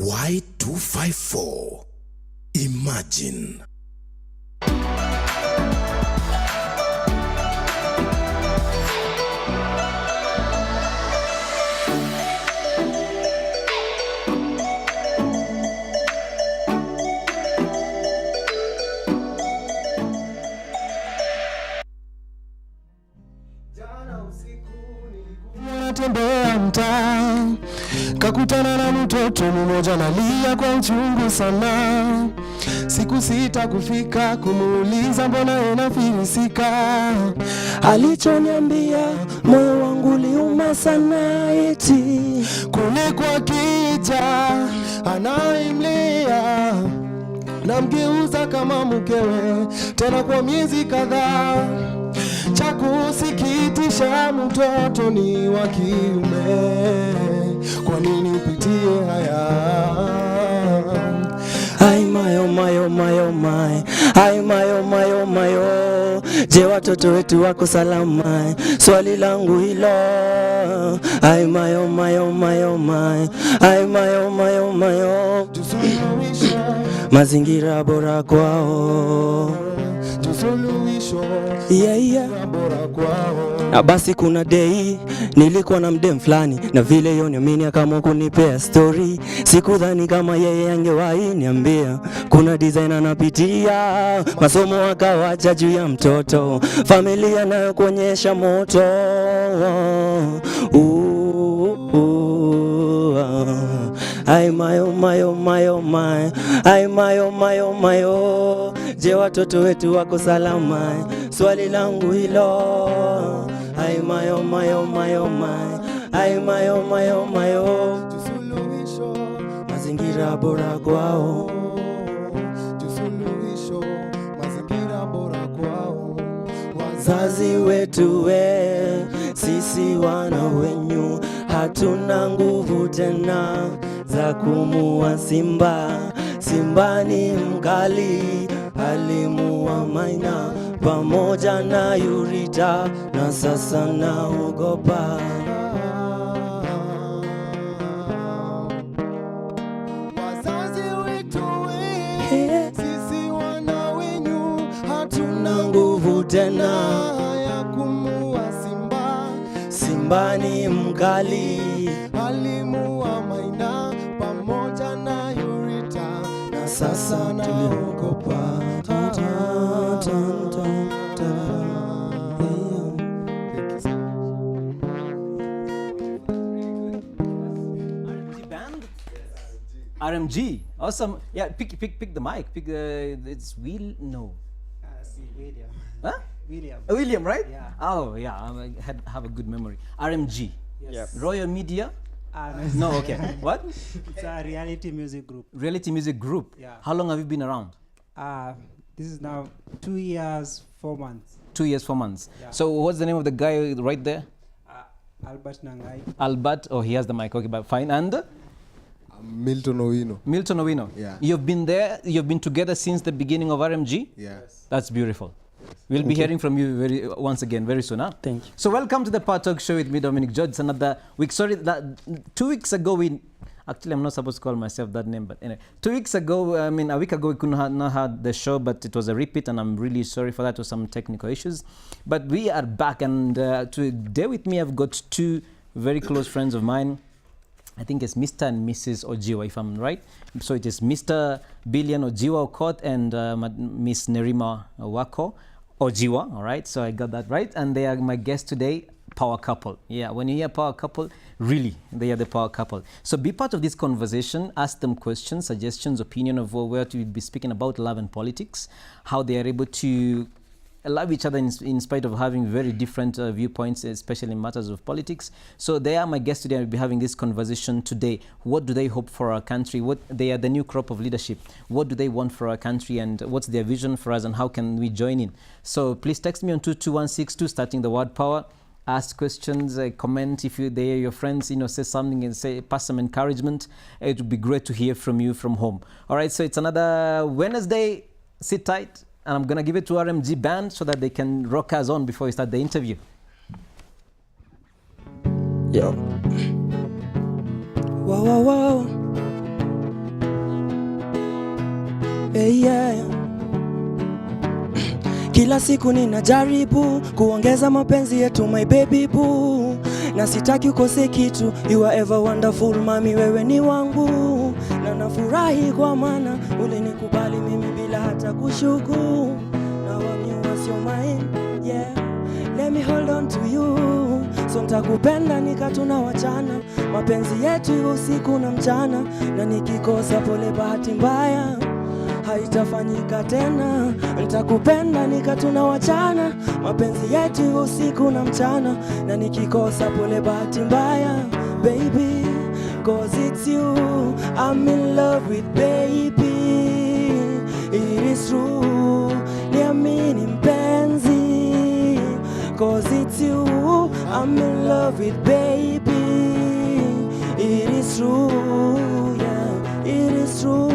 Y254. Imagine. Tembea mtaa, kakutana na mtoto mmoja analia kwa uchungu sana. Siku sita kufika kumuuliza mbona unafilisika. Alichoniambia moyo wangu uliuma sana, eti kule kwa kija anaimlia na mgeuza kama mkewe tena kwa miezi kadhaa. Cha kusikitisha mtoto ni wa kiume, kwa nini upitie haya? Ai mayo mayo mayo mai, ai mayo mayo mayo. Je, watoto wetu wako salama? Swali langu hilo. Ai mayo mayo mayo mai, ai mayo mayo mayo. Mazingira bora kwao, tusuluhisho bora kwao. Basi kuna day nilikuwa na mdem fulani, na vile yoni amini kama kunipea story. Sikudhani kama yeye angewahi niambia kuna design anapitia, masomo akawacha juu ya mtoto, familia nayo kuonyesha moto. Ai mayo mayo mayo mai, ai mayo mayo mayo. Je, watoto wetu wako salama? Swali langu hilo. Ai mayo mayo mayo mai, ai mayo mayo mayo. Tusuluhisho mazingira bora kwao, tusuluhisho mazingira bora kwao. Wazazi wetu sisi wana wenyu hatuna nguvu tena za kumua simba. Simba ni mkali, alimuua Maina pamoja na Yurita, na sasa naogopa. Wazazi wetu sisi wana wenyu hatuna nguvu tena ya kumua simba. Simba ni mkali, alimuua Maina pamoja na Yurita, na sasa naogopa. RMG, awesome. Yeah, pick the mic. It's no. William. Huh? William. William, right? Yeah. Oh, yeah. I have a good memory. RMG. Yes. Royal Media. No. No, okay. What? It's a reality music group. Reality music group. Yeah. How long have you been around? This is now 2 years, 4 months. 2 years, 4 months. Yeah. So what's the name of the guy right there? Albert Nangai. Albert. Oh, he has the mic. Okay, but fine. And Milton Owino. Milton Owino. Yeah. You've been there. You've been together since the beginning of RMG. Yes. That's beautiful. We'll be hearing from you once again very soon. Huh? Thank you. So welcome to the PowerTalk show with me, Dominic George. It's another week. Sorry, that 2 weeks ago actually I'm not supposed to call myself that name, but anyway, 2 weeks ago, a week ago we couldn't not had the show, but it was a repeat, and I'm really sorry for that. With some technical issues, but we are back, and today with me I've got two very close friends of mine. I think it's Mr. and Mrs. Ojiwa, if I'm right. So it is Mr. Billion Ojiwa Okot and Miss Nerima Wako Ojiwa, all right? So I got that right. And they are my guests today, power couple. Yeah, when you hear power couple, really, they are the power couple. So be part of this conversation, ask them questions, suggestions, opinion of where to be speaking about love and politics, how they are able to love each other in spite of having very different viewpoints, especially in matters of politics. So they are my guests today. I'll be having this conversation today. What do they hope for our country? They are the new crop of leadership. What do they want for our country, and what's their vision for us, and how can we join in? So please text me on 22162, starting the word power. Ask questions, comment if they are your friends, say something and pass some encouragement. It would be great to hear from you from home. All right, so it's another Wednesday. Sit tight. And I'm going to give it to RMG Band so that they can rock us on before we start the interview. Yo. Wow, wow, wow. Yeah. Kila siku ninajaribu kuongeza mapenzi yetu my baby boo, na sitaki ukose kitu. You are ever wonderful mami, wewe ni wangu, na nafurahi kwa maana ulinikubali mimi bila hata kushuku. Now I'm yours, you're mine, yeah. Let me hold on to you. So nitakupenda nikatuna wachana, mapenzi yetu usiku na mchana, na nikikosa pole bahati mbaya haitafanyika tena. Nitakupenda nikatuna wachana, mapenzi yetu usiku na mchana, na nikikosa pole bahati mbaya. Baby, cause it's you I'm in love with, baby. It is true, niamini mpenzi. Cause it's you I'm in love with, baby. It is true, yeah, it is true.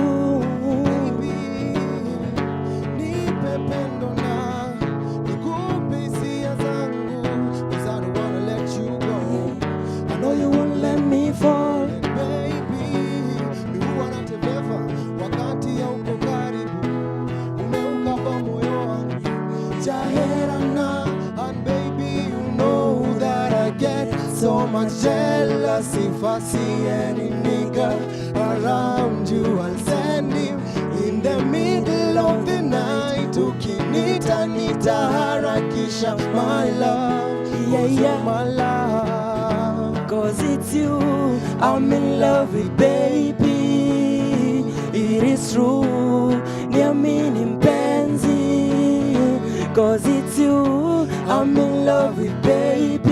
So much jealousy if I see any nigga around you, I'll send him in the middle of the night. Ukinita nitaharakisha my love, yeah, yeah, my love. Cause it's you I'm in love with, baby. It is true, niamini mpenzi. Cause it's you I'm in love with, baby.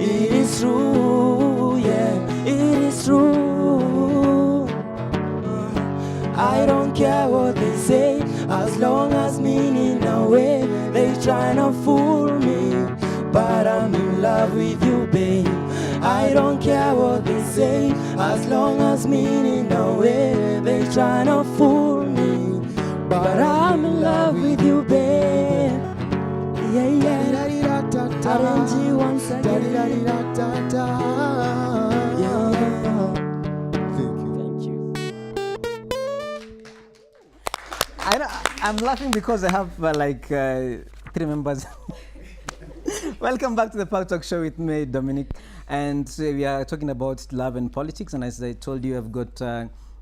It is true, yeah, it is true. I don't care what they say, as long as meaning away. They tryna fool me, but I'm in love with you, babe. I don't care what they say, as long as meaning away. They tryna fool me, but I'm in love with you, babe. Yeah, yeah. RNG once again. Yeah. Thank you. I'm laughing because I have 3 members. Welcome back to the PowerTalk show with me, Dominic, and we are talking about love and politics. And as I told you, I've got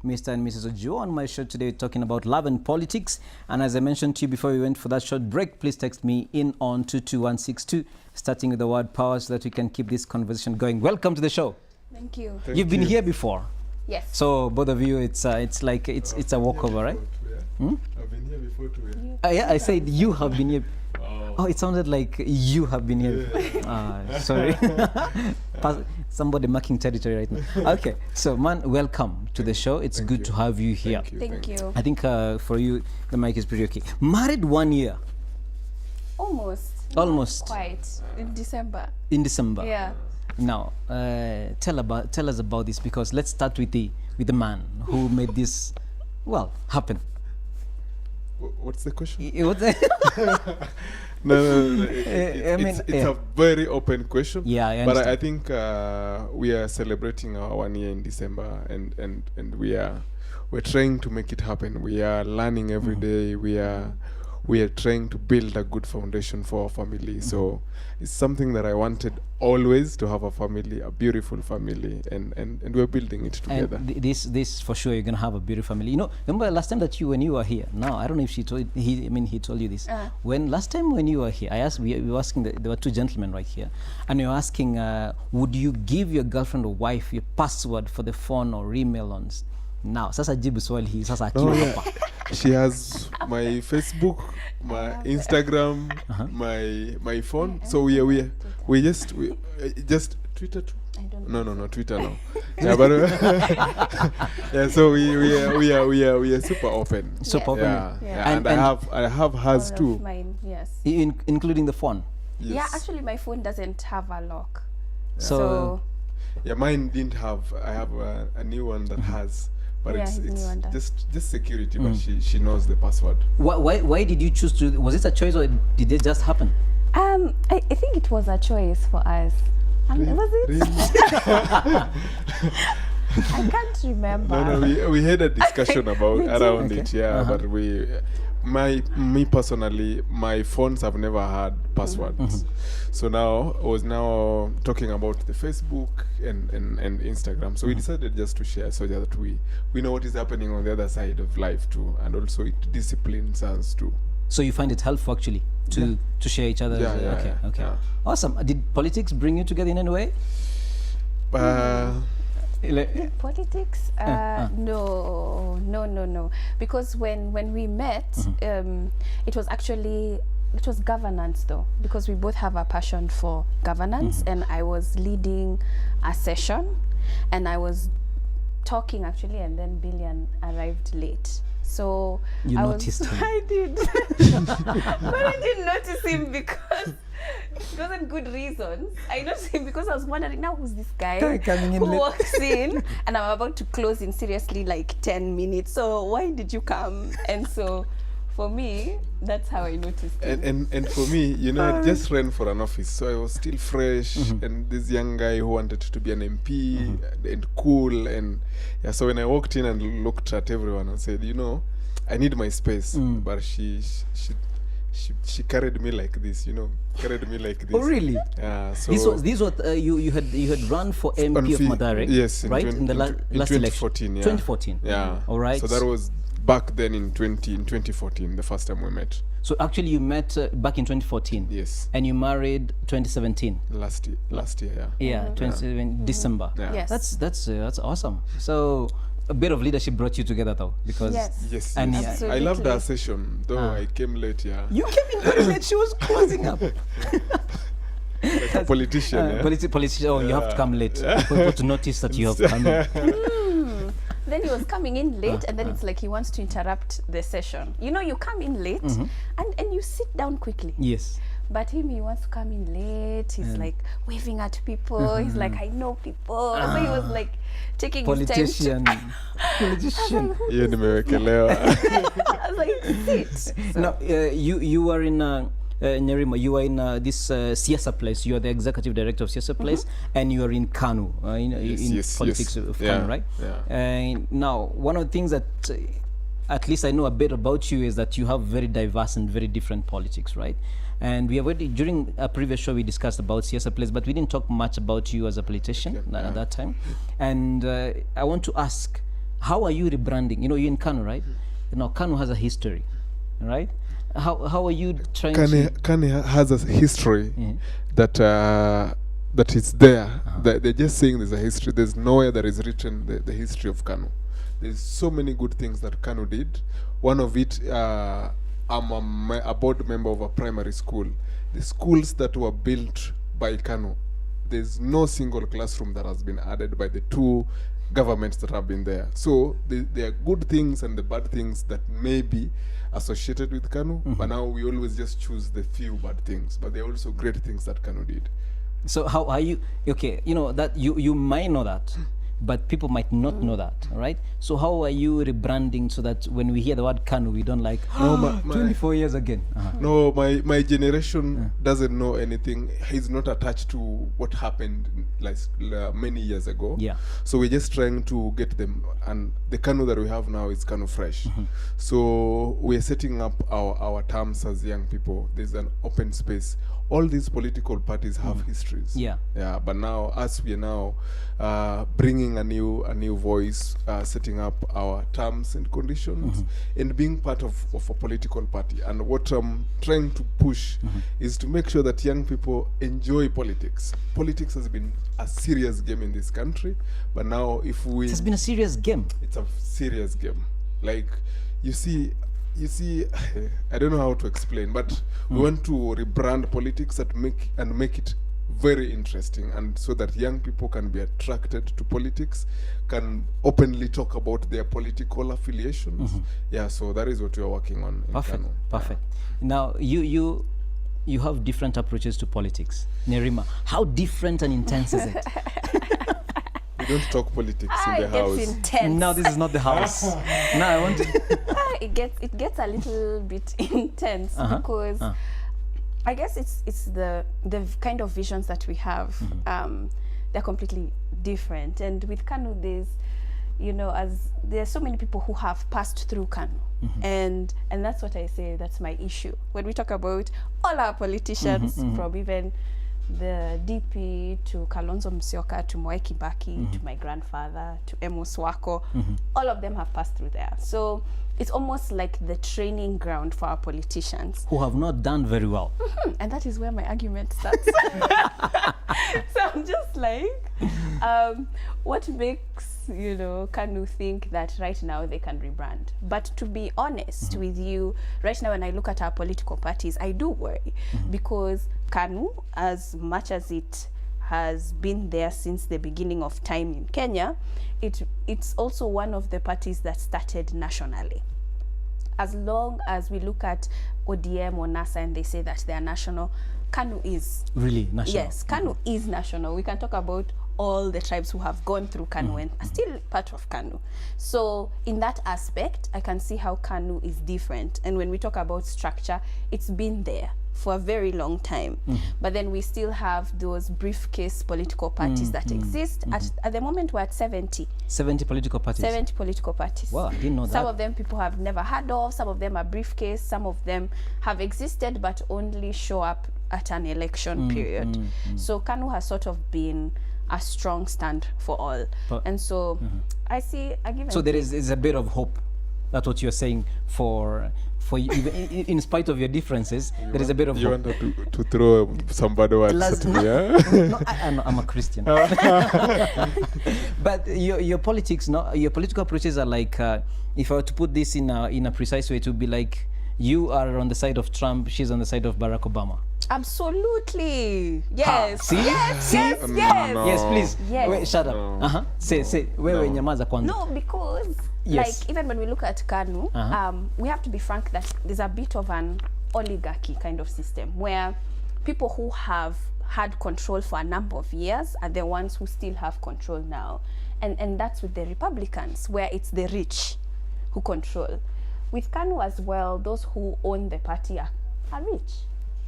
Mr. and Mrs. Ojo on my show today talking about love and politics. And as I mentioned to you before we went for that short break, please text me in on 22162, starting with the word power, so that we can keep this conversation going. Welcome to the show. Thank you. You've been here before. Yes. So both of you, it's a walkover, right? I've been here before too. Yeah, I said you have been here. Oh, it sounded like you have been here. Sorry. Somebody marking territory right now. Okay, so man, welcome to the show. It's good to have you here. Thank you. I think for you, the mic is pretty okay. Married 1 year. Almost. Almost. Quite. In December. In December. Yeah. Now, tell us about this, because let's start with the man who made this, happen. What's the question? No, It's a very open question. Yeah, I but understand. I think we are celebrating our 1 year in December, and we're trying to make it happen. We are learning every day. We are trying to build a good foundation for our family. So it's something that I wanted always, to have a family, a beautiful family, and we're building it together. And this for sure, you're gonna have a beautiful family. You know, remember last time that when you were here. Now I don't know if he told you this. When last time when you were here, we were asking. There were 2 gentlemen right here, and we were asking, would you give your girlfriend or wife your password for the phone or email on? Now, sasa jibu swali hii sasa akiwa hapa. She has my Facebook, my Instagram, my phone. So we just Twitter too. I don't No, Twitter now. Yeah, but yeah. So we are super open. Super open. Yeah. And I have hers All too. of mine, yes. Including the phone. Yes. Yeah, actually my phone doesn't have a lock. So Yeah, mine didn't have. I have a new one that has. But Yeah, it's his new one does. just security, but she knows the password. why did you choose to? Was it a choice or did it just happen? I think it was a choice for us. Was it? Really? I can't remember. No, we had a discussion about We did. around Okay. it, yeah. But me personally, my phones have never had passwords. So now I was now talking about the Facebook and Instagram. So we decided just to share so that we know what is happening on the other side of life too, and also it disciplines us too. So you find it helpful actually to share each other's. Yeah, Okay. yeah. Awesome. Did politics bring you together in any way? Politics? No. Because when we met, it was governance though, because we both have a passion for governance, and I was leading a session, and I was talking actually, and then Billion arrived late. So You I noticed him. I did, but I didn't notice him because it wasn't good reasons. I noticed him because I was wondering, now who's this guy coming in who late? walks in, and I'm about to close in seriously like 10 minutes. So why did you come? And so for me, that's how I noticed it. And for me, I just ran for an office, so I was still fresh, and this young guy who wanted to be an MP and cool, and so when I walked in and looked at everyone and said, I need my space, but she carried me like this, carried me like this. Oh really? Yeah. So This was you had run for MP of Mathare. Yes, right in the last election. 2014. Yeah. 2014. Yeah. All right. So that was back then in 2014, the first time we met. So actually, you met back in 2014. Yes. And you married 2017. Last year, yeah. Yeah, 27 December. Yeah. Yes. That's awesome. So a bit of leadership brought you together, though, because Yes. And yes. yeah. I loved our Absolutely. session, though I came late. Yeah. you came in very late. She was closing up. Like a politician. Yeah. Politician. Oh, you have to come late. People to notice that you have come in. Then he was coming in late, and then it's like he wants to interrupt the session. You come in late, and you sit down quickly. Yes. But him, he wants to come in late. He's like waving at people. He's like, I know people. So he was like taking Politician. his time. Hiyo nimewekelewa. I was like, sit. Now, you were in Nerima. You are in this Siasa Place. You are the executive director of Siasa Place, and you are in Kanu, in politics of Kanu, right? Yeah. And now, one of the things that at least I know a bit about you is that you have very diverse and very different politics, right? And we have already, during a previous show, we discussed about Siasa Place, but we didn't talk much about you as a politician at that time. And I want to ask, how are you rebranding? You're in Kanu, right? Now, Kanu has a history, right? How are you trying to... Kane has a history that is there. They're just saying there's a history. There's nowhere that is written the history of Kanu. There's so many good things that Kanu did. One of it, I'm a board member of a primary school. The schools that were built by Kanu, there's no single classroom that has been added by the two governments that have been there. So there are good things and the bad things that may be associated with Kanu, but now we always just choose the few bad things. But there are also great things that Kanu did. So how are you... Okay, that you might know that, but people might not know that, right? So how are you rebranding so that when we hear the word Kanu, we don't like, 24 years again? No, my generation doesn't know anything. He's not attached to what happened like many years ago. Yeah. So we're just trying to get them, and the Kanu that we have now is Kanu fresh. So we're setting up our terms as young people. There's an open space. All these political parties have histories. Yeah. Yeah. But now, us, we are now bringing a new voice, setting up our terms and conditions, and being part of a political party. And what I'm trying to push is to make sure that young people enjoy politics. Politics has been a serious game in this country, but now if we... It has been a serious game. It's a serious game. Like, you see, I don't know how to explain, but we want to rebrand politics and make it very interesting, and so that young people can be attracted to politics, can openly talk about their political affiliations. Yeah, so that is what we are working on in Perfect. Kanu. Perfect. Now you have different approaches to politics. Nerima, how different and intense is it? We don't talk politics in the It house. gets intense. Now this is not the house. Now I want to... It gets a little bit intense because I guess it's the kind of visions that we have. they're completely different. And with Kanu, there's, you know, as there are so many people who have passed through Kanu. And that's what I say, that's my issue. When we talk about all our politicians, from even the DP to Kalonzo Musyoka to Mwai Kibaki to my grandfather to Amos Wako, all of them have passed through there. So it's almost like the training ground for our politicians. Who have not done very well. And that is where my argument starts. So I'm just like, what makes, you know, Kanu think that right now they can rebrand? But to be honest with you, right now when I look at our political parties, I do worry because Kanu, as much as it has been there since the beginning of time in Kenya, it's also one of the parties that started nationally. As long as we look at ODM or NASA and they say that they are national, Kanu is. Really national? Yes, Kanu is national. We can talk about all the tribes who have gone through Kanu and are still part of Kanu. So in that aspect, I can see how Kanu is different. And when we talk about structure, it's been there for a very long time. But then we still have those briefcase political parties that exist. At the moment, we're at 70. 70 political parties? 70 political parties. Wow, I didn't know that. Some of them people have never heard of, some of them are briefcase, some of them have existed but only show up at an election period. So Kanu has sort of been a strong stand for all. And so I give So there is a bit of hope. That's what you're saying for you, in spite of your differences, there is a bit of You hope. wanted to throw some bad words at me, yeah? No, I'm a Christian. But your politics, your political approaches are like, if I were to put this in a precise way, it would be like you are on the side of Trump, she's on the side of Barack Obama. Absolutely. Yes. See? Yes. See? Yes. Yes. No. Yes, please. Yes. Wait, shut up. Say. Wewe nyamaza kwanza. No, because Yes. like even when we look at Kanu, we have to be frank that there's a bit of an oligarchy kind of system where people who have had control for a number of years are the ones who still have control now. And that's with the Republicans, where it's the rich who control. With Kanu as well, those who own the party are rich.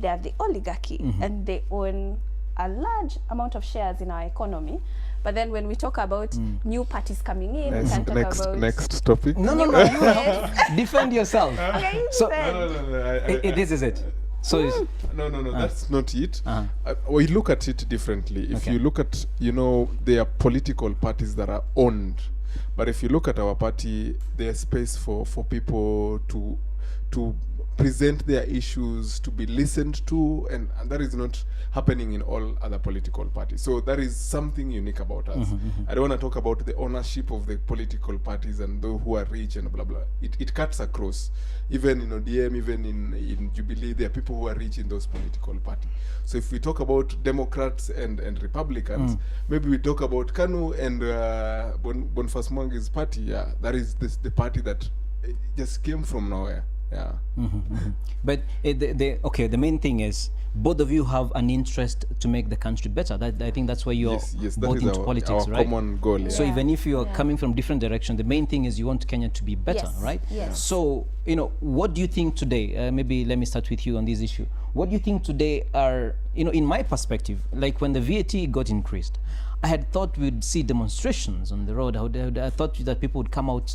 They are the oligarchy, and they own a large amount of shares in our economy. But then when we talk about new parties coming in, we can talk about... Next topic. No. You defend yourself. Okay, So This is it. So it's, No, that's not it. We look at it differently. If you look at, there are political parties that are owned. But if you look at our party, there's space for people to present their issues, to be listened to, and that is not happening in all other political parties. So that is something unique about us. I don't want to talk about the ownership of the political parties and those who are rich and blah, blah. It cuts across. Even in ODM, even in Jubilee, there are people who are rich in those political parties. So if we talk about Democrats and Republicans, maybe we talk about Kanu and Boniface Mwangi's party. Yeah, that is the party that just came from nowhere. Yeah. But the main thing is both of you have an interest to make the country better. I think that's why you're yes, both into politics, our right? Common goal. Yeah. So even if you are coming from different directions, the main thing is you want Kenya to be better, right? Yes. So what do you think today? Maybe let me start with you on this issue. What do you think today are in my perspective, like when the VAT got increased, I had thought we'd see demonstrations on the road. I thought that people would come out,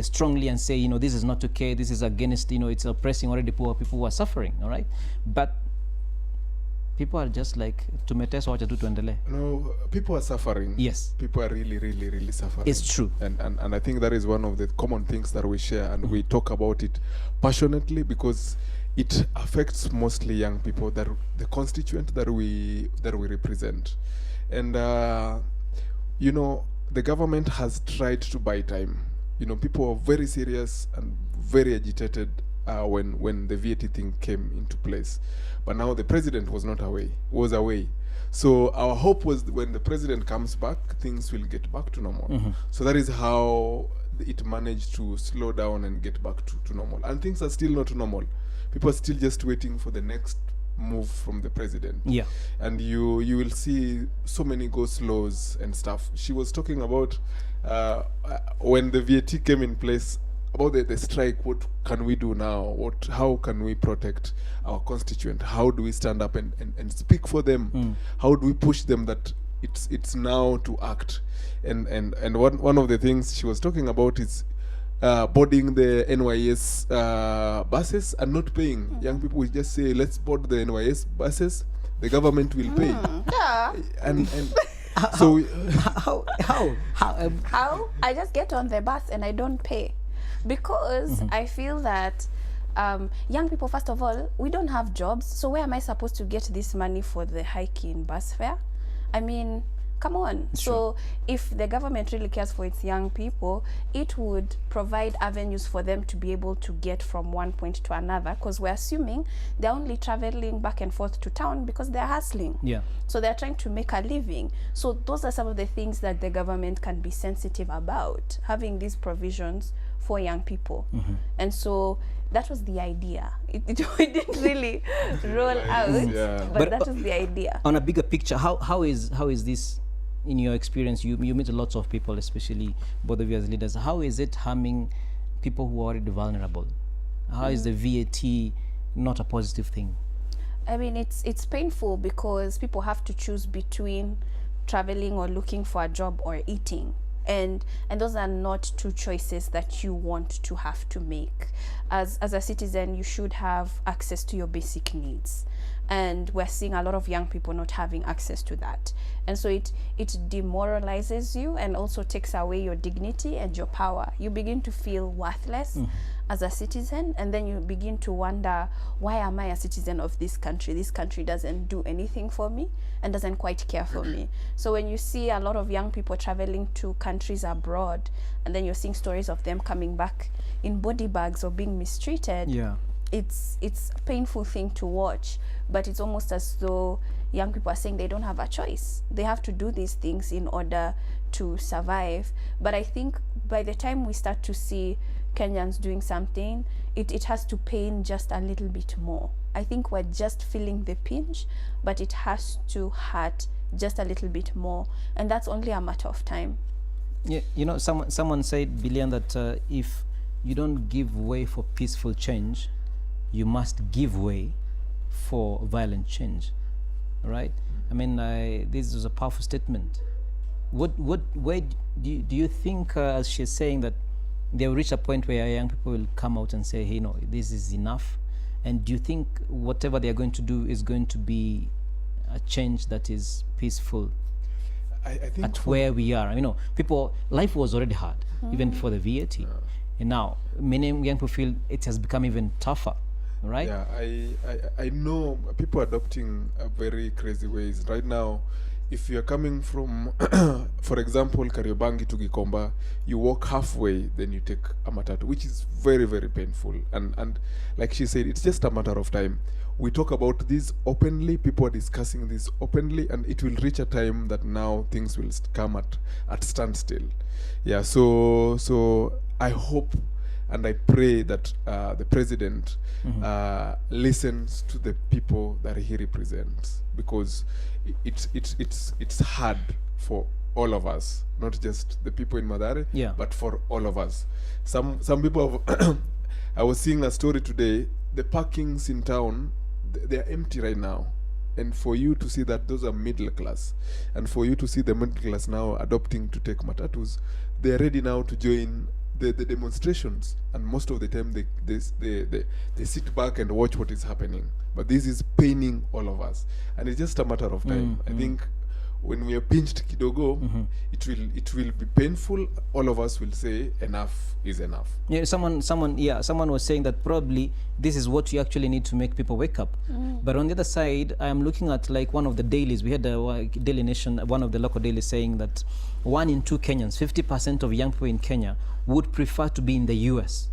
strongly and say, this is not okay. This is against, it's oppressing already poor people who are suffering. All right, but people are just like, tumeteswa wacha tu tuendelee. No, people are suffering. Yes, people are really, really, really suffering. It's true, and I think that is one of the common things that we share, and we talk about it passionately because it affects mostly young people, that the constituent that we represent. And the government has tried to buy time. People are very serious and very agitated when the VAT thing came into place. But now the president was away. So our hope was when the president comes back, things will get back to normal. So that is how it managed to slow down and get back to normal. And things are still not normal. People are still just waiting for the next move from the president. Yeah. And you will see so many go-slows and stuff. She was talking about when the VAT came in place, about the strike. What can we do now? How can we protect our constituent? How do we stand up and speak for them? How do we push them that it's now to act. And one of the things she was talking about is boarding the NYS buses and not paying. Young people will just say, let's board the NYS buses, the government will pay. Yeah. And so How? I just get on the bus and I don't pay because I feel that young people, first of all, we don't have jobs. So where am I supposed to get this money for the hike in bus fare? I mean, come on. So if the government really cares for its young people, it would provide avenues for them to be able to get from one point to another, because we're assuming they're only traveling back and forth to town because they're hustling. Yeah. So they're trying to make a living. So those are some of the things that the government can be sensitive about, having these provisions for young people. And so that was the idea. It didn't really roll out, but that was the idea. On a bigger picture, how is this, in your experience? You meet lots of people, especially both of you as leaders. How is it harming people who are already vulnerable? How is the VAT not a positive thing? I mean, it's painful because people have to choose between traveling or looking for a job or eating. And those are not two choices that you want to have to make. As a citizen, you should have access to your basic needs. And we're seeing a lot of young people not having access to that. And so it demoralizes you and also takes away your dignity and your power. You begin to feel worthless as a citizen, and then you begin to wonder, why am I a citizen of this country? This country doesn't do anything for me and doesn't quite care for me. So when you see a lot of young people traveling to countries abroad, and then you're seeing stories of them coming back in body bags or being mistreated, it's a painful thing to watch. But it's almost as though young people are saying they don't have a choice. They have to do these things in order to survive. But I think by the time we start to see Kenyans doing something, it has to pain just a little bit more. I think we're just feeling the pinch, but it has to hurt just a little bit more. And that's only a matter of time. Yeah, you know, someone said, Billion, that if you don't give way for peaceful change, you must give way for violent change, right? I mean, this is a powerful statement. Where do you think, as she's saying, that they will reach a point where young people will come out and say, hey, no, this is enough? And do you think whatever they're going to do is going to be a change that is peaceful? I think at where we are, you know, life was already hard even before the VAT, and now many young people feel it has become even tougher, right? Yeah, I know people adopting very crazy ways right now. If you're coming from, for example, Kariobangi to Gikomba, you walk halfway, then you take a matatu, which is very, very painful. And like she said, it's just a matter of time. We talk about this openly, people are discussing this openly, and it will reach a time that now things will come at standstill. Yeah, so I hope and I pray that the president listens to the people that he represents, because it's hard for all of us, not just the people in Mathare, but for all of us. Some people have I was seeing a story today, the parkings in town, they're empty right now. And for you to see that those are middle class, and for you to see the middle class now adopting to take matatus, they're ready now to join the demonstrations, and most of the time they sit back and watch what is happening. But this is paining all of us, and it's just a matter of time. I think when we are pinched kidogo, it will be painful. All of us will say enough is enough. Yeah, someone was saying that probably this is what you actually need to make people wake up. But on the other side, I am looking at like one of the dailies. We had a Daily Nation, one of the local dailies, saying that 1 in 2 Kenyans, 50% of young people in Kenya would prefer to be in the US.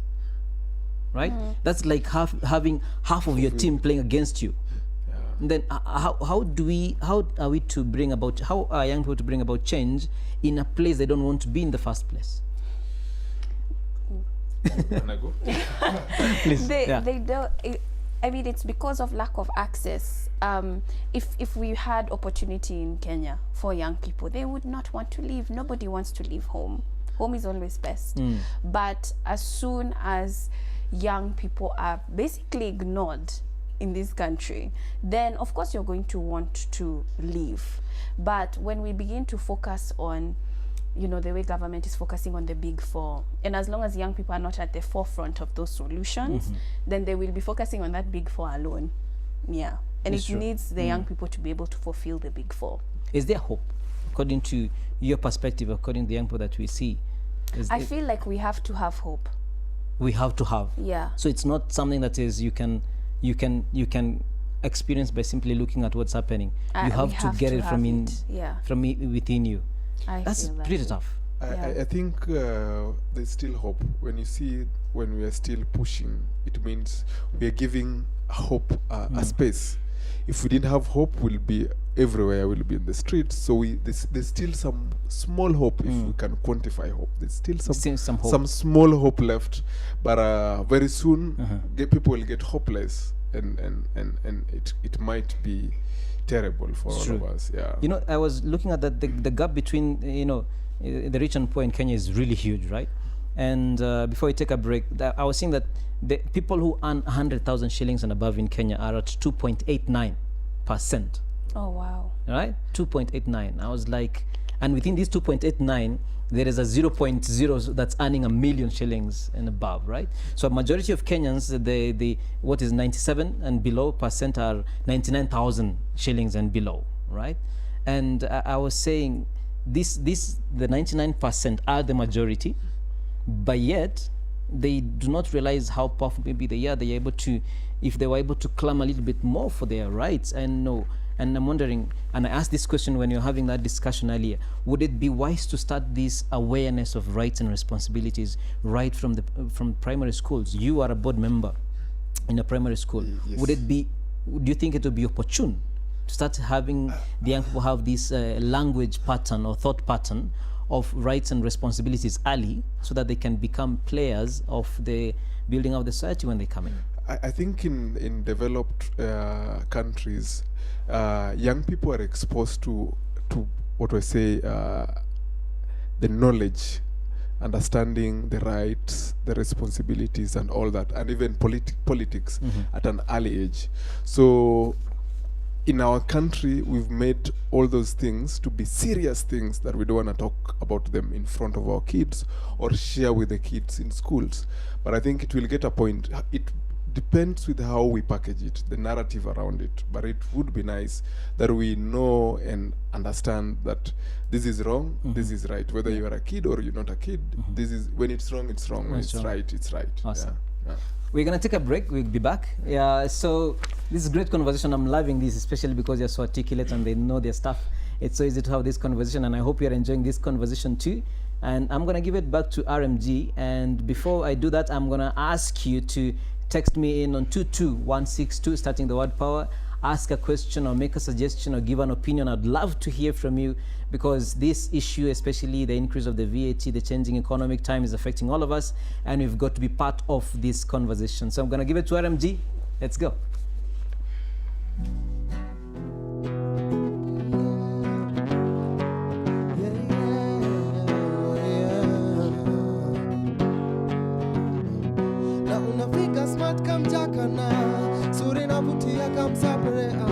Right? That's like having half of your team playing against you. And then how are we to bring about, how are young people to bring about change in a place they don't want to be in the first place? Please. They don't. I mean, it's because of lack of access. If we had opportunity in Kenya for young people, they would not want to leave. Nobody wants to leave home. Home is always best. But as soon as young people are basically ignored in this country, then of course you're going to want to leave. But when we begin to focus on, you know, the way government is focusing on the big four, and as long as young people are not at the forefront of those solutions, then they will be focusing on that big four alone. Yeah. And It's it true. needs the young people to be able to fulfill the big four. Is there hope, according to your perspective, according to the young people that we see? I feel like we have to have hope. We have to have. Yeah. So it's not something that is you can experience by simply looking at what's happening. You We have to get it from within you. That's feel that pretty way. tough. I think there's still hope. When you see, when we are still pushing, it means we are giving hope a space. If we didn't have hope, we'll be everywhere. We'll be in the streets. So there's still some small hope if we can quantify hope. There's still Some hope. some small hope left, but very soon people will get hopeless, and it might be terrible for all of us. Yeah. You know, I was looking at that the gap between the rich and poor in Kenya is really huge, right? And before we take a break, I was saying that the people who earn 100,000 shillings and above in Kenya are at 2.89%. Oh, wow. Right? 2.89. I was like, and within these 2.89, there is a 0.0 that's earning 1 million shillings and above, right? So a majority of Kenyans, the what is 97 and below percent are 99,000 shillings and below, right? And I was saying the 99% are the majority, but yet they do not realize how powerful maybe they are. They're able to, if they were able to clamor a little bit more for their rights. And I'm wondering, and I asked this question when you were having that discussion earlier, would it be wise to start this awareness of rights and responsibilities right from primary schools? You are a board member in a primary school. Yes. Do you think it would be opportune to start having the young people have this language pattern or thought pattern of rights and responsibilities early, so that they can become players of the building of the society when they come in? I think in developed countries, young people are exposed to what we say, the knowledge, understanding the rights, the responsibilities, and all that, and even politics at an early age. So in our country, we've made all those things to be serious things that we don't want to talk about them in front of our kids or share with the kids in schools. But I think it will get a point. It depends with how we package it, the narrative around it. But it would be nice that we know and understand that this is wrong, this is right. Whether you are a kid or you're not a kid, this is, when it's wrong, it's wrong. When it's right, it's right. Awesome. Yeah. We're going to take a break. We'll be back. Yeah, so this is great conversation. I'm loving this, especially because they're so articulate and they know their stuff. It's so easy to have this conversation, and I hope you're enjoying this conversation too. And I'm going to give it back to RMG. And before I do that, I'm going to ask you to text me in on 22162, starting the word power. Ask a question or make a suggestion or give an opinion. I'd love to hear from you, because this issue, especially the increase of the VAT, the changing economic time, is affecting all of us, and we've got to be part of this conversation. So I'm going to give it to RMG. Let's go. Na unafika smart kamjakana, suri na vutia kamsaprea,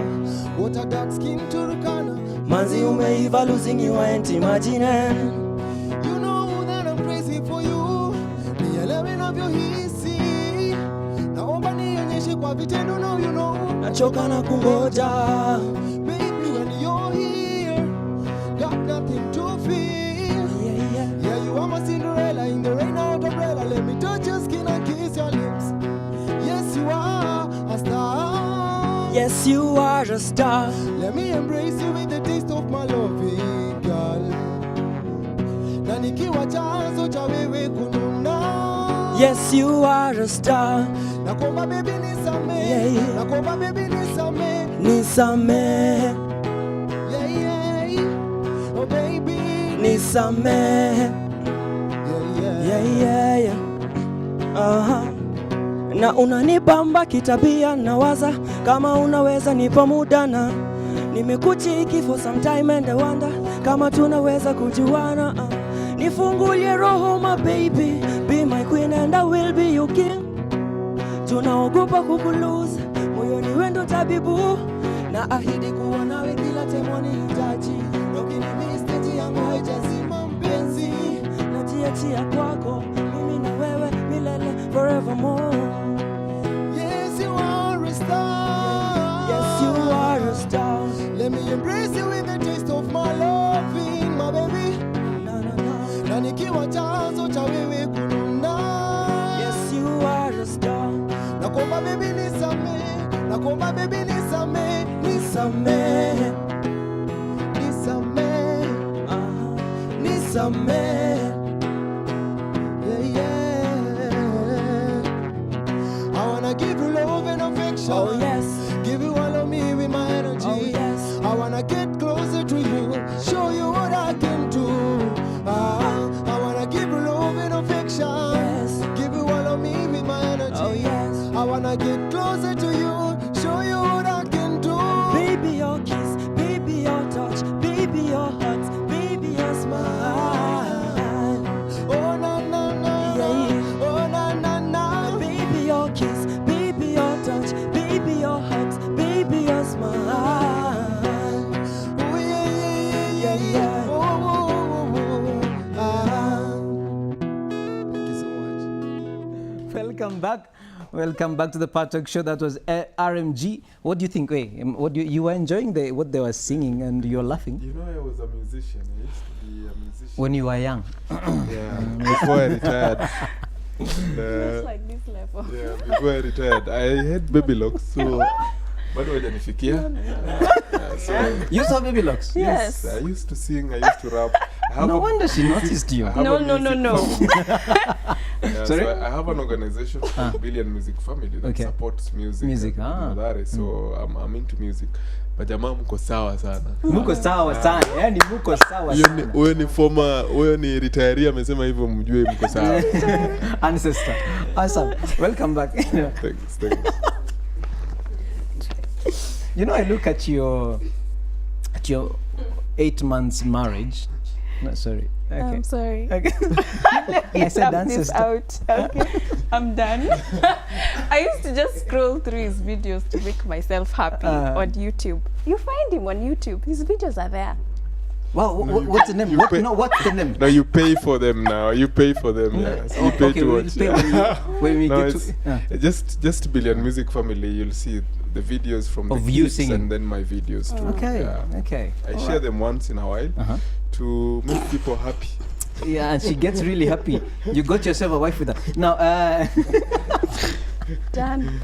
water dark skin Turkana. Manzi umeiva losing you ain't imagining. You know that I'm crazy for you. Nielewe navyohisi. Naomba nionyeshe kwa vitendo, now you know. Nachoka na kungoja. Baby, when you're here, got nothing to feel. Yeah, you are my Cinderella in the rain out umbrella. Let me touch your skin and kiss your lips. Yes, you are a star. Yes, you are a star. Let me embrace you with the taste of my loving girl. Na nikiwa chanzo cha wewe kununa. Yes, you are a star. Nakuomba baby nisame. Yeah. Nakuomba baby nisame. Nisamehe, Yeah. Oh baby. nisamehe. Yeah. Na unanibamba kitabia, nawaza kama unaweza nipa mudana. Nimekuchiki for some time and I wonder kama tunaweza kujuana. Nifungulie roho my baby, be my queen and I will be your king. Tunaogopa kukulose, moyoni habibu, na ahidi kuwa nawe kila temo nihitaji. Ukinimis stage yangu haijazima mpenzi, najiachia kwako mimi na wewe milele forevermore. Yes, you are a star. Yes, you are a star. Let me embrace you with the taste of my loving, my baby. Na na na. Na nikiwa chanzo cha wewe kununa. Yes, you are a star. Nakuomba baby nisamehe, nakuomba baby nisamehe, Nisamehe, nisamehe, nisamehe. yeah, yeah. I wanna give you love and affection. Oh yes, Give you all of me with my energy. oh yes. I wanna get closer to you, show you what I can do. I wanna give you love and affection. Yes. Give you all of me with my energy. Oh yes. I wanna get closer to you, show you what I can do. Baby, your kiss, baby, your touch, baby, your hug, baby, your smile. Oh na na na, Yeah. oh na na na. Baby, your kiss, baby, your touch, baby, your hugs, baby, your smile. Oh yeah yeah yeah yeah yeah. Oh, oh, oh, oh. Thank you so much. Welcome back. Welcome back to the PowerTalk show. That was RMG. What do you think? Wait, you were enjoying what they were singing and you're laughing You know, I was a musician. I used to be a musician. when you were young. Yeah, before I retired. And, Just like this level. yeah, before I retired, I had baby locks, so bado hajanifikia. So You saw Baby Locks? Yes. I used to sing, I used to rap. I have No a- wonder she noticed you. I have No, a no, no, music no. family. Yeah, Sorry? so I have an organization called Billion Music Family that Okay. supports music. Music, and ah. that is, so I'm into music. But jamaa mko sawa sana. Muko sawa sana. Yani muko sawa sana. Huyo ni retiree amesema hivyo mjue mko sawa. Ancestor. Awesome. Welcome back. Thanks. You know, I look at your 8 months marriage. No, sorry. Okay. I'm sorry. Okay. I said Tap this ancestor. out. Okay, I'm done. I used to just scroll through his videos to make myself happy on YouTube. You find him on YouTube. His videos are there. Wow, what's the name? you What, pay- no, what's the name? No, you pay for them now. You pay for them. Yes. You pay Okay, to we'll watch. pay when we No, get it's to... just Billion Music Family. You'll see the videos from Of the you clips singing. and then my videos too. Okay, Yeah. okay. I share them once in a while Uh-huh. to make people happy. Yeah, and she gets really happy. You got yourself a wife with that. Now, Done.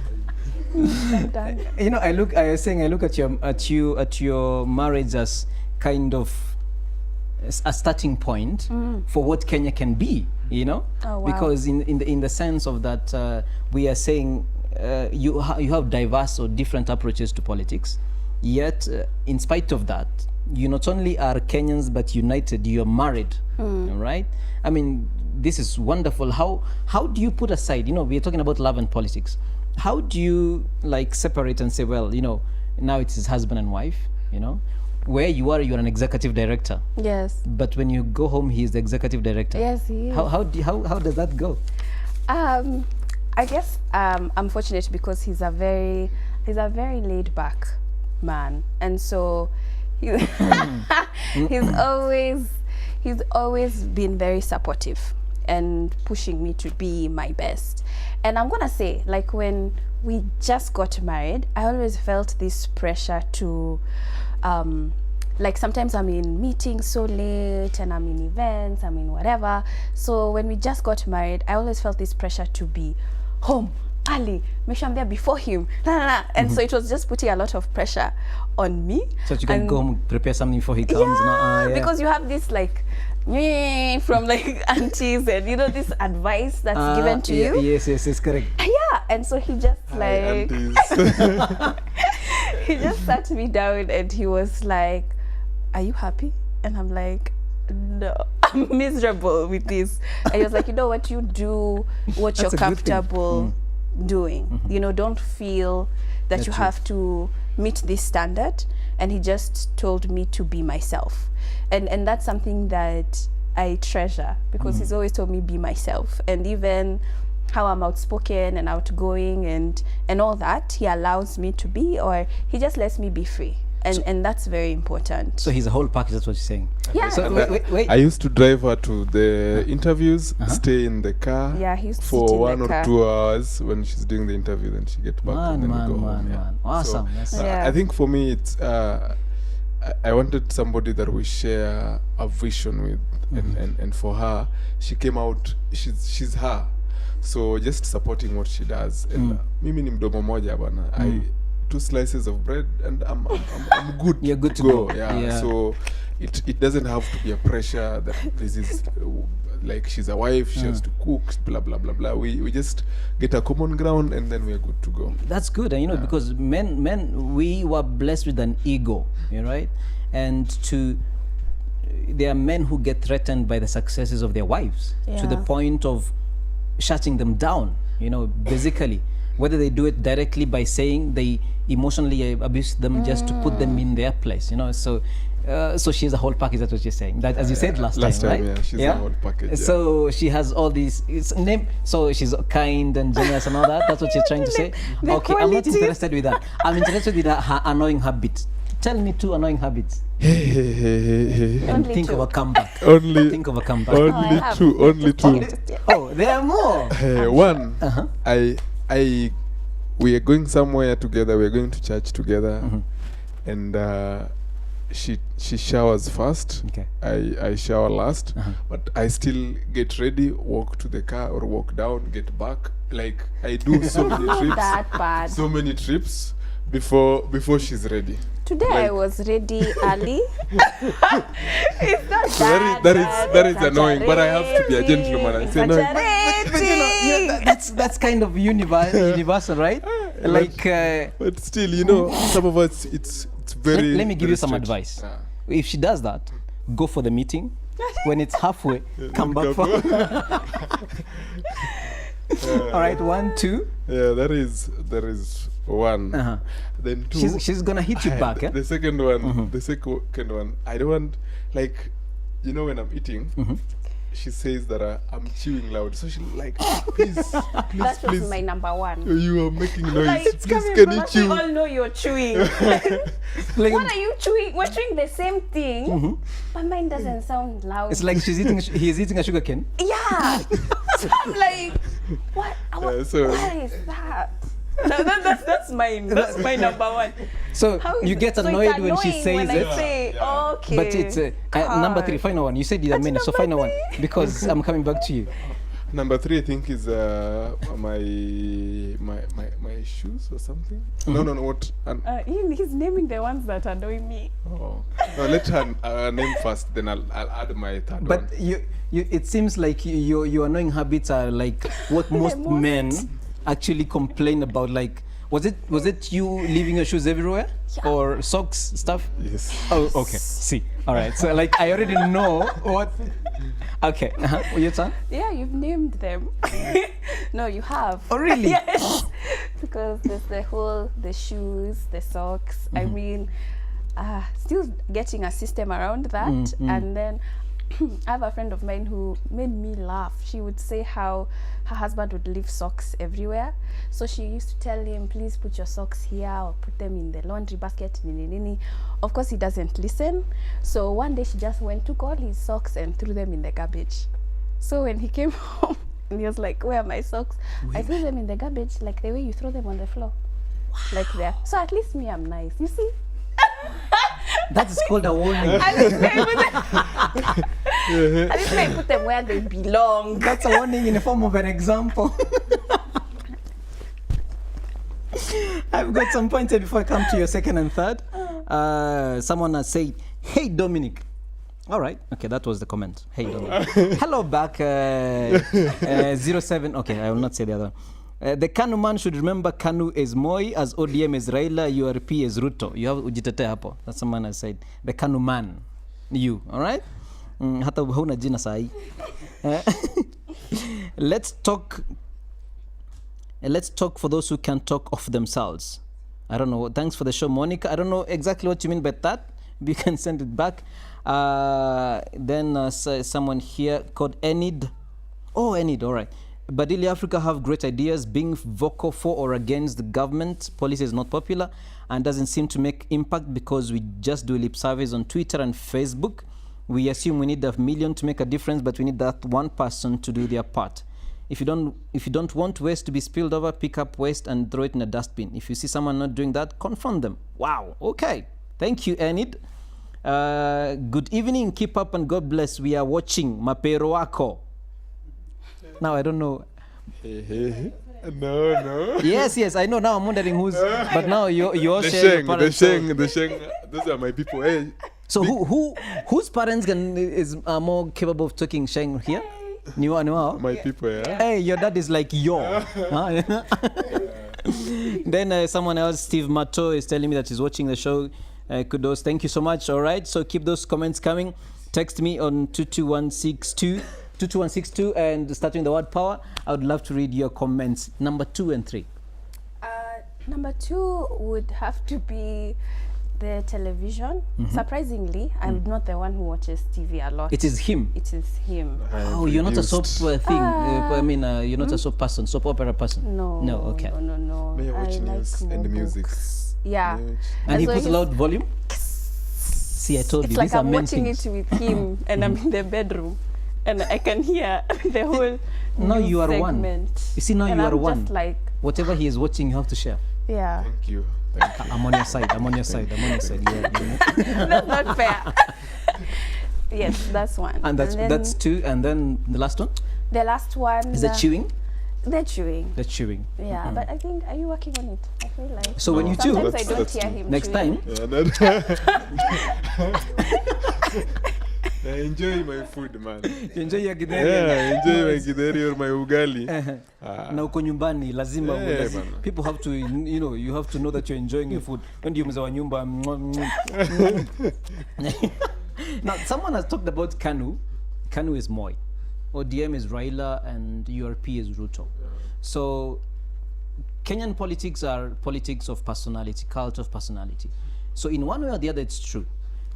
I'm done. you know, I look at your marriage as kind of a starting point for what Kenya can be. You know, Oh, wow. because in the sense of that we are saying you have diverse or different approaches to politics, yet in spite of that, you not only are Kenyans but united. You're married, right? I mean, this is wonderful. How do you put aside? You know, we're talking about love and politics. How do you like separate and say, well, you know, now it is husband and wife. You know, where you're an executive director, Yes. but when you go home, he's the executive director. Yes, he is. How does that go? I guess I'm fortunate because he's a very laid back man, and so he, he's always been very supportive and pushing me to be my best. And I'm gonna say, like, when we just got married, I always felt this pressure to like sometimes I'm in meetings so late and I'm in events, I'm in whatever. So when we just got married, I always felt this pressure to be home early, make sure I'm there before him. And so it was just putting a lot of pressure on me. So that you can And- go home, prepare something before he comes. yeah, Yeah. because you have this like from like aunties and you know this advice that's given to you. Yes, correct. Yeah, and so he just Hi, like aunties. he just sat me down and he was like, "Are you happy?" And I'm like, "No, I'm miserable with this." And he was like, "You know what? You do what That's you're a good thing. comfortable doing. You know, don't feel that That's you it. have to meet this standard." And he just told me to be myself, and that's something that I treasure because he's always told me be myself. And even how I'm outspoken and outgoing and all that. He allows me to be, or he just lets me be free. And that's very important. So he's a whole package, that's what you're saying? Yeah. So wait. I used to drive her to the interviews, stay in the car Yeah, he used to for sit in 1 the or car. 2 hours when she's doing the interview, then she get back and then we go home. Yeah. Awesome. So, Yeah. I think for me, it's I wanted somebody that we share a vision with, and for her, she came out. She's her, so just supporting what she does. And mimi ni mdomo moja bana. I 2 slices of bread and I'm good. You're good to go. Yeah. So it doesn't have to be a pressure that this is like she's a wife, she has to cook, blah blah blah blah. We just get a common ground and then we're good to go. That's good, and because men we were blessed with an ego, right? And there are men who get threatened by the successes of their wives to the Yeah. point of shutting them down, basically. Whether they do it directly by saying they emotionally abuse them just to put them in their place, so she's a whole package. That's what you're saying. That, as you said last time, right? Yeah, she's a whole package. Yeah. So she has all these. So she's kind and generous and all that. That's what you're trying to say. The Okay, I'm not qualities. interested with that. I'm interested with her annoying habits. Tell me 2 annoying habits. Hey. And Only think 2. of a comeback. Only Think of a comeback. I only have. 2. Only 2. Oh, there are more. One, we are going somewhere together. We are going to church together, and she showers first. Okay. I shower last, but I still get ready, walk to the car or walk down, get back. Like I do so many Not trips, that bad. so many trips before she's ready. Today I was ready early. It's not So that is annoying, but I have to be a exaggerating, gentleman. I say no. exaggerating. That's kind of universal, right? Like, But still, some of us it's very. let me give very you some strict. advice. Ah. If she does that, go for the meeting. When it's halfway, come back for. All right, 1, 2. Yeah, there is 1. Then 2. She's gonna hit you back. The second one, I don't want, like, when I'm eating, she says that I'm chewing loud. So she's like, please, That was please, my number 1. you are making noise. Like, it's Please, coming can from you us, we chew? all know you're chewing. Like, What are you chewing? We're chewing the same thing, but mine doesn't sound loud. it's like he's eating a sugar cane. Yeah. So I'm like, what? so- What is that? That's mine. That's my number 1. So How is you it- get so it's annoyed when she annoying says when it. I say, okay. But it's number 3, final one. You said you minute, so final one because I'm coming back to you. Number 3, I think, is my shoes or something. No, what? He's naming the ones that annoy me. No, let her name first. Then I'll add my third one. But it seems like your annoying habits are like what most men actually complain about. Like, was it you leaving your shoes everywhere or socks stuff? Yes. Oh, okay. See, all right. So like I already know what. Okay. Your turn. Yeah, you've named them. No, you have. Oh, really? Yes. Because there's the shoes, the socks. I mean, still getting a system around that. And then I have a friend of mine who made me laugh. She would say how her husband would leave socks everywhere. So she used to tell him, please put your socks here or put them in the laundry basket. Of course, he doesn't listen. So one day she just went, took all his socks and threw them in the garbage. So when he came home, and he was like, where are my socks? I threw them in the garbage, like the way you throw them on the floor. Like there. So at least me, I'm nice. You see? That is called a warning. At least I put them where they belong. That's a warning in the form of an example. I've got some points here before I come to your second and third. Someone has said, hey, Dominic. All right. Okay, that was the comment. Hey, Dominic. Hello back. 07. Okay, I will not say the other one. The Kanu man should remember Kanu is Moi, as ODM is Raila, URP is Ruto. You have ujitete hapo. That's the man I said. The Kanu man. You. All right? Hata huna jina sahi. Let's talk for those who can talk of themselves. I don't know. Thanks for the show, Monica. I don't know exactly what you mean by that. You can send it back. Then someone here called Enid. Oh, Enid. All right. Badili Africa have great ideas. Being vocal for or against the government policy is not popular and doesn't seem to make impact because we just do lip service on Twitter and Facebook. We assume we need 1 million to make a difference, but we need that one person to do their part. If you don't want waste to be spilled over, pick up waste and throw it in a dustbin. If you see someone not doing that, confront them. Wow. Okay. Thank you, Enid. Good evening. Keep up and God bless. We are watching Mapero Wako. Now I don't know. No. Yes, I know. Now I'm wondering who's. But now you're The sharing. Sheng. Those are my people. Hey. So whose parents are more capable of talking Sheng here? Niwa. My people, yeah. Hey, your dad is like yo. Then someone else, Steve Mato, is telling me that he's watching the show. Kudos. Thank you so much. All right. So keep those comments coming. Text me on 22162 and starting the word power. I would love to read your comments. Number 2 and 3. Number 2 would have to be the television. Surprisingly, I'm not the one who watches TV a lot. It is him. It is him. Oh, you're not a soap thing. You're not a soap opera person. No. No. Okay. No. May I watch news and the music? Yeah. And he so puts he's- loud volume. See, I told It's you like these are I'm men watching things. it with him, and I'm in the bedroom, and I can hear the whole. Now news you are one. segment. You see, now And you are I'm one. Just like, Whatever he is watching, you have to share. yeah, Thank you. I'm on your side. I'm on your side. Yeah. that's not fair. Yes, that's one. And then that's 2. And then the last one the last one. is the chewing. The chewing. The chewing. Yeah, but I think, are you working on it? I feel like. So when you chew, Sometimes I don't that's hear him. next chewing. time, I enjoy my food, man. you enjoy your githeri. Yeah, I enjoy my githeri or my ugali. Na uko nyumbani lazima Yeah, man. people have to you have to know that you're enjoying your food. When you mzee wa nyumba. Now someone has talked about KANU. KANU is Moi. ODM is Raila and URP is Ruto. So Kenyan politics are politics of personality, cult of personality. So in one way or the other, it's true.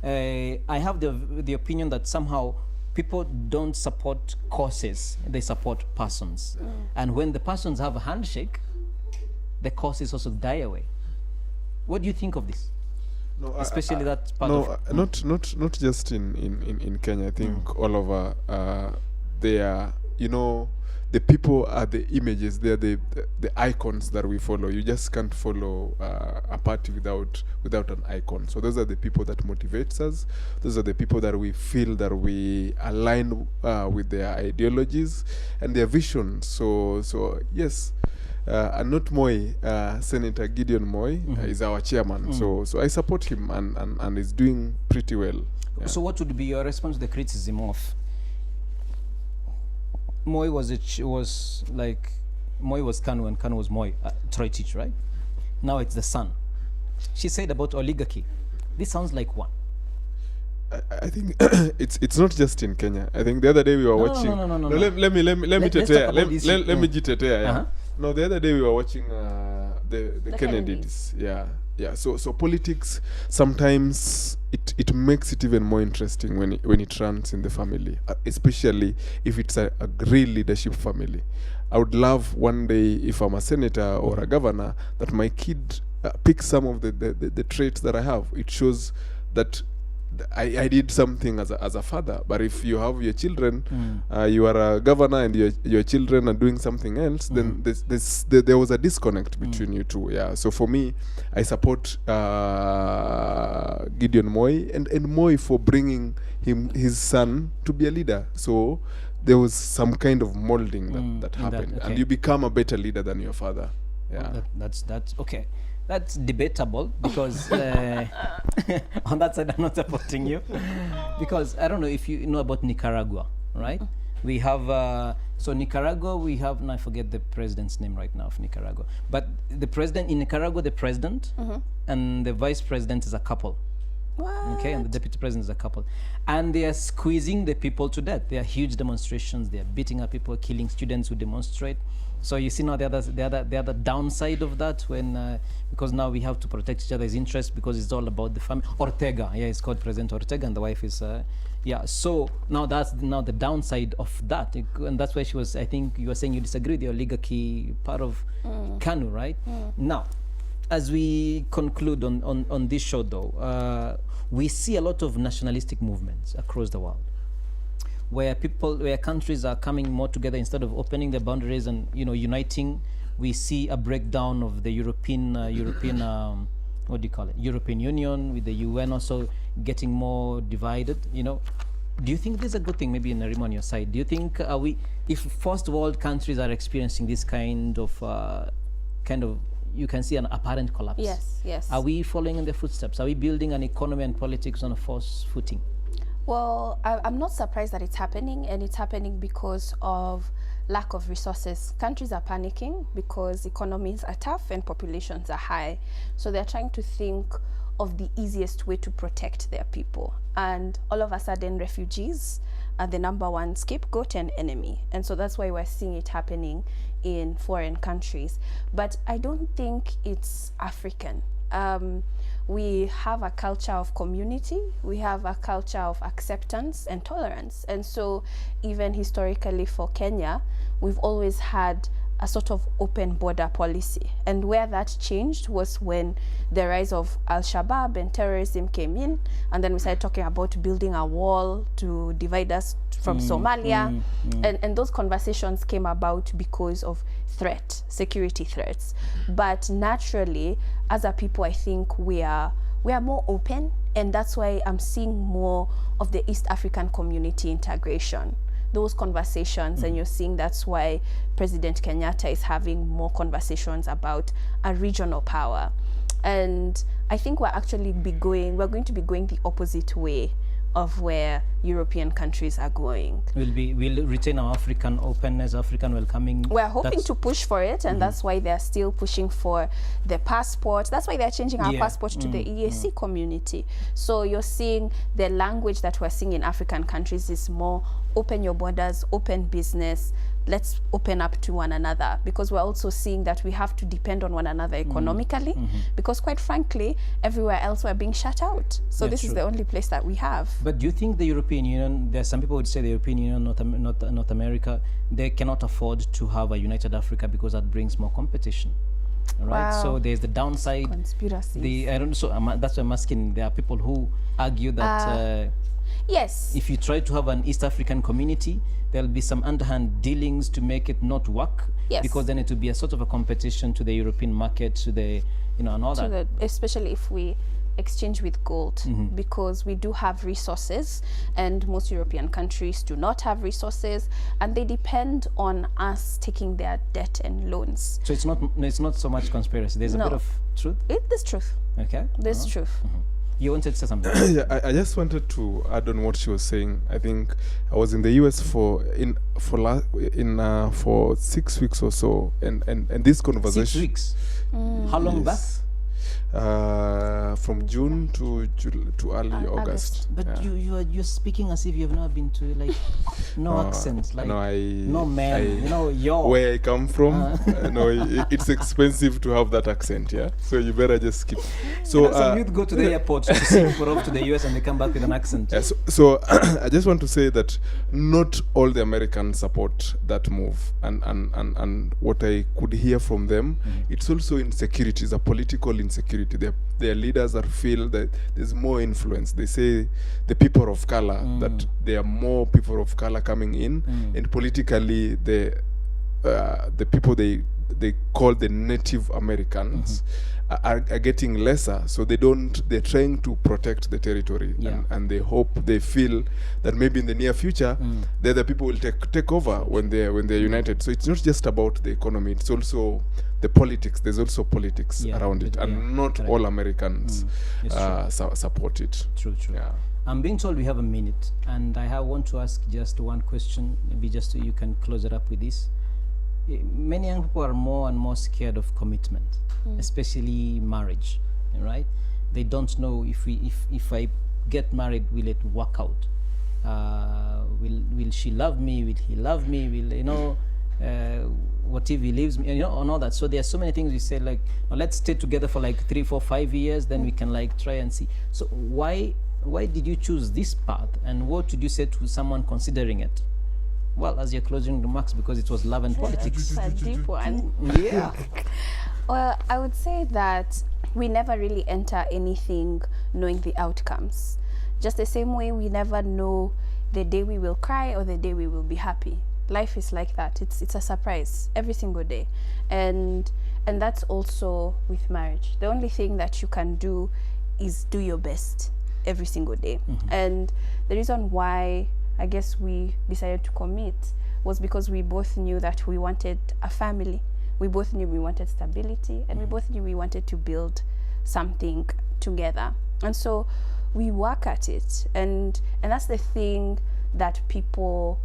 I have the opinion that somehow people don't support causes, they support persons. And when the persons have a handshake, the causes also die away. What do you think of this? No, Especially that part no, of... not just in Kenya. I think all over they are, the people are the images. They are the icons that we follow. You just can't follow a party without an icon. So those are the people that motivates us. Those are the people that we feel that we align with their ideologies and their visions. So yes. And not Moi, Senator Gideon Moi is our chairman. So I support him and is doing pretty well. Yeah. So what would be your response to the criticism of Moi was KANU and KANU was Moi, Troy Teach, right? Now it's the son. She said about oligarchy. This sounds like one. I think it's not just in Kenya. I think the other day we were watching. No. Let me Let's talk tetea. about this. Let me jitetea. Yeah. Uh-huh. No, the other day we were watching the The Kennedys. Yeah. So politics sometimes it makes it even more interesting when it runs in the family, especially if it's a real leadership family. I would love one day, if I'm a senator or a governor, that my kid picks some of the traits that I have. It shows that I did something as a father. But if you have your children, you are a governor and your children are doing something else, then there was a disconnect between you two. Yeah. So for me, I support Gideon Moi and Moi for bringing his son to be a leader. So there was some kind of molding that happened, okay. and you become a better leader than your father. Yeah. That's okay. That's debatable because on that side I'm not supporting you because I don't know if you know about Nicaragua, right? We have so Nicaragua. We have I forget the president's name right now of Nicaragua, but the president in Nicaragua, the president and the vice president is a couple. Okay, and the deputy president is a couple, and they are squeezing the people to death. There are huge demonstrations. They are beating up people, killing students who demonstrate. So you see now the other downside of that, when because now we have to protect each other's interests, because it's all about the family. Ortega, yeah, it's called President Ortega, and the wife is yeah. So now that's the downside of that, and that's why she was. I think you were saying you disagree with the oligarchy part of Kanu, right? Now, as we conclude on this show, though, we see a lot of nationalistic movements across the world, where countries are coming more together instead of opening their boundaries and uniting. We see a breakdown of the European what do you call it? European Union, with the UN also getting more divided. Do you think this is a good thing? Maybe Narima, on your side, do you think if first world countries are experiencing this kind of you can see an apparent collapse? Yes. Are we following in their footsteps? Are we building an economy and politics on a false footing? Well, I'm not surprised that it's happening, and it's happening because of lack of resources. Countries are panicking because economies are tough and populations are high. So they're trying to think of the easiest way to protect their people. And all of a sudden, refugees are the number one scapegoat and enemy. And so that's why we're seeing it happening in foreign countries. But I don't think it's African. We have a culture of community, we have a culture of acceptance and tolerance. And so even historically for Kenya, we've always had a sort of open border policy. And where that changed was when the rise of Al-Shabaab and terrorism came in, and then we started talking about building a wall to divide us from Somalia. And those conversations came about because of security threats. But naturally, as a people, I think we are more open, and that's why I'm seeing more of the East African community integration. Those conversations, and you're seeing that's why President Kenyatta is having more conversations about a regional power. And I think we're going to be going the opposite way of where European countries are going. We'll retain our African openness, African welcoming. We're hoping to push for it, and that's why they're still pushing for the passport. That's why they're changing our passport to the EAC community. So you're seeing the language that we're seeing in African countries is more open your borders, open business, let's open up to one another, because we're also seeing that we have to depend on one another economically, because quite frankly, everywhere else we're being shut out. So this is the only place that we have. But do you think the European Union, there's some people would say the European Union, North America, they cannot afford to have a united Africa because that brings more competition? Right, Wow. so there's the downside. Conspiracies. I don't know. So that's why I'm asking. There are people who argue that Yes. if you try to have an East African community, there'll be some underhand dealings to make it not work. Yes. Because then it will be a sort of a competition to the European market, to the and all that. Especially if we exchange with gold, because we do have resources, and most European countries do not have resources, and they depend on us taking their debt and loans. So it's not so much conspiracy. There's a bit of truth. There's truth. Okay. There's truth. You wanted to say something? Yeah, I just wanted to add on what she was saying. I think I was in the US for 6 weeks or so, and this conversation. 6 weeks. How long back? From June to early August. But yeah. you're speaking as if you've never been to no accent, like no man. Where I come from, it's expensive to have that accent. Yeah, so you better just skip. So some youth go to the airport to sing for off to the US and they come back with an accent. Yeah, so I just want to say that not all the Americans support that move, and what I could hear from them, it's also insecurity, it's a political insecurity. Their leaders feel that there's more influence. They say the people of color, that there are more people of color coming in, and politically the people they call the Native Americans are getting lesser. So they're trying to protect the territory, and they feel that maybe in the near future the other people will take over when they're united. So it's not just about the economy, it's also the politics. There's also politics around it, and not all Americans support it. True. Yeah. I'm being told we have a minute, and I want to ask just one question, maybe just so you can close it up with this. Many young people are more and more scared of commitment, especially marriage, right? they don't know if I get married, will it work out? Will she love me? Will he love me? Will what if he leaves me? And all that. So there are so many things we say, like, let's stay together for like 3, 4, 5 years, then we can like try and see. So why did you choose this path, and what would you say to someone considering it? Well, as your closing remarks, because it was love and politics. That's a deep one. Yeah. Well, I would say that we never really enter anything knowing the outcomes. Just the same way we never know the day we will cry or the day we will be happy. Life is like that. It's a surprise every single day. And that's also with marriage. The only thing that you can do is do your best every single day. And the reason why I guess we decided to commit was because we both knew that we wanted a family. We both knew we wanted stability, and we both knew we wanted to build something together. And so we work at it, and that's the thing that people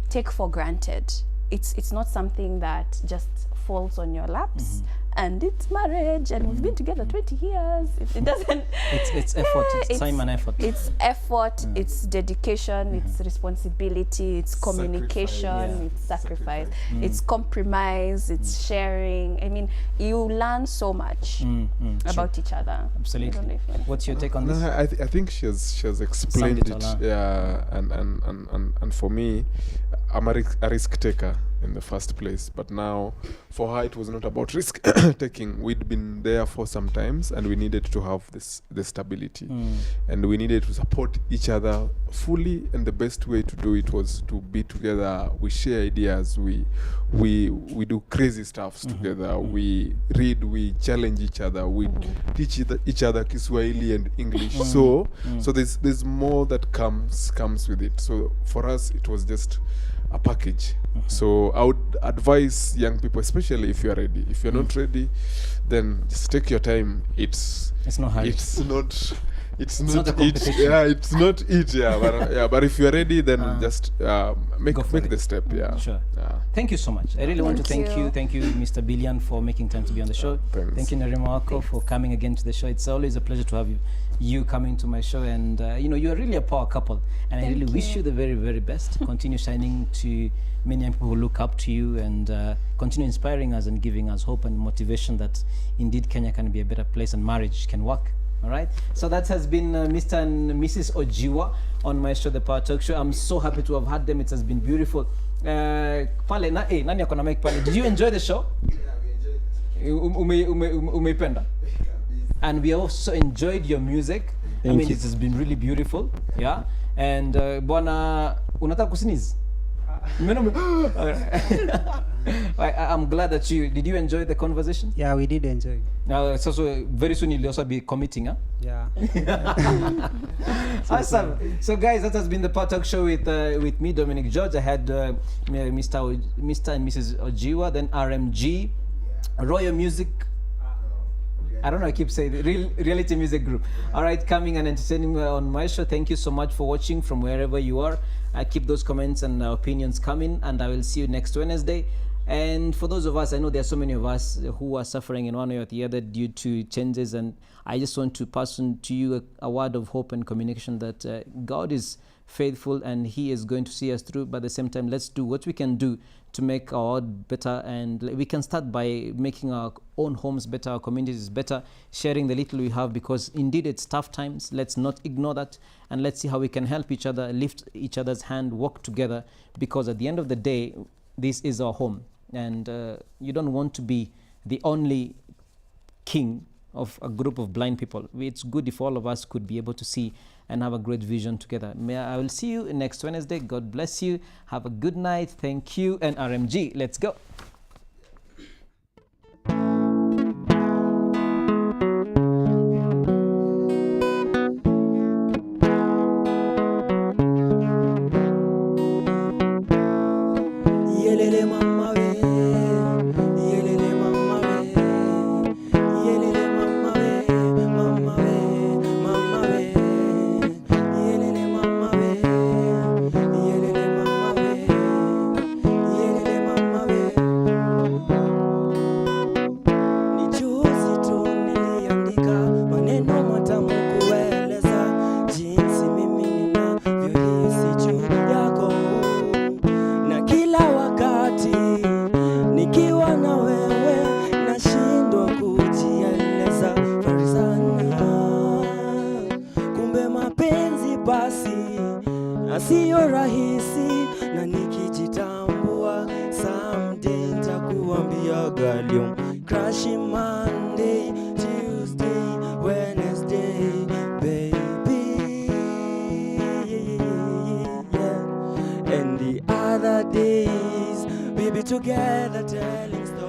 take for granted. It's not something that just falls on your laps. And it's marriage, and we've been together 20 years. It doesn't. It's effort. It's time and effort. It's effort. It's dedication. It's responsibility. It's communication. It's sacrifice. It's compromise. It's sharing. I mean, you learn so much about each other. Absolutely. What's your take on this? No, I think she has explained it. Yeah, and for me, I'm a risk taker in the first place, but now for her it was not about risk taking. We'd been there for some times, and we needed to have the stability, and we needed to support each other fully, and the best way to do it was to be together. We share ideas, we do crazy stuffs together, we read, we challenge each other, we teach each other Kiswahili and English. So there's more that comes with it. So for us it was just a package. So I would advise young people, especially if you are ready. If you're not ready, then just take your time. It's not hard. It's not a competition. It's not it. But if you're ready, then just make the step. Sure. Thank you so much. I really want to thank you. Thank you, Mr. Billion, for making time to be on the show. Thank you, Narimako, for coming again to the show. It's always a pleasure to have you coming to my show, and you're really a power couple, and I really wish you the very, very best. Continue shining to many people who look up to you, and continue inspiring us and giving us hope and motivation that indeed Kenya can be a better place and marriage can work. All right, so that has been Mr. and Mrs. Ojiwa on my show, the PowerTalk Show. I'm so happy to have had them. It has been beautiful. Nani ako na mic pale? Did you enjoy the show? Yeah, we enjoyed it. Umeipenda? And we also enjoyed your music. Thank you. It has been really beautiful. Yeah. And bwana, unataka kusiniz? I'm glad that did you enjoy the conversation? Yeah, we did enjoy. So very soon you'll also be committing, huh? Yeah. Awesome. So guys, that has been the PowerTalk Show with me, Dominic George. I had Mr. and Mrs. Ojiwa, then RMG, Royal Music. I don't know, I keep saying Reality Music Group. All right, coming and entertaining on my show. Thank you so much for watching from wherever you are. I keep those comments and opinions coming, and I will see you next Wednesday. And for those of us, I know there are so many of us who are suffering in one way or the other due to changes, and I just want to pass on to you a word of hope and communication that God is faithful and He is going to see us through. But at the same time, let's do what we can do to make our world better, and we can start by making our own homes better, our communities better, sharing the little we have, because indeed it's tough times. Let's not ignore that, and let's see how we can help each other, lift each other's hand, work together, because at the end of the day, this is our home, and you don't want to be the only king of a group of blind people. It's good if all of us could be able to see and have a great vision together. I will see you next Wednesday. God bless you. Have a good night. Thank you. And RMG, let's go. na sio rahisi, na nikijitambua someday nitakuambia galio. Crashing Monday, Tuesday, Wednesday, baby, yeah. And the other days we be together telling stories.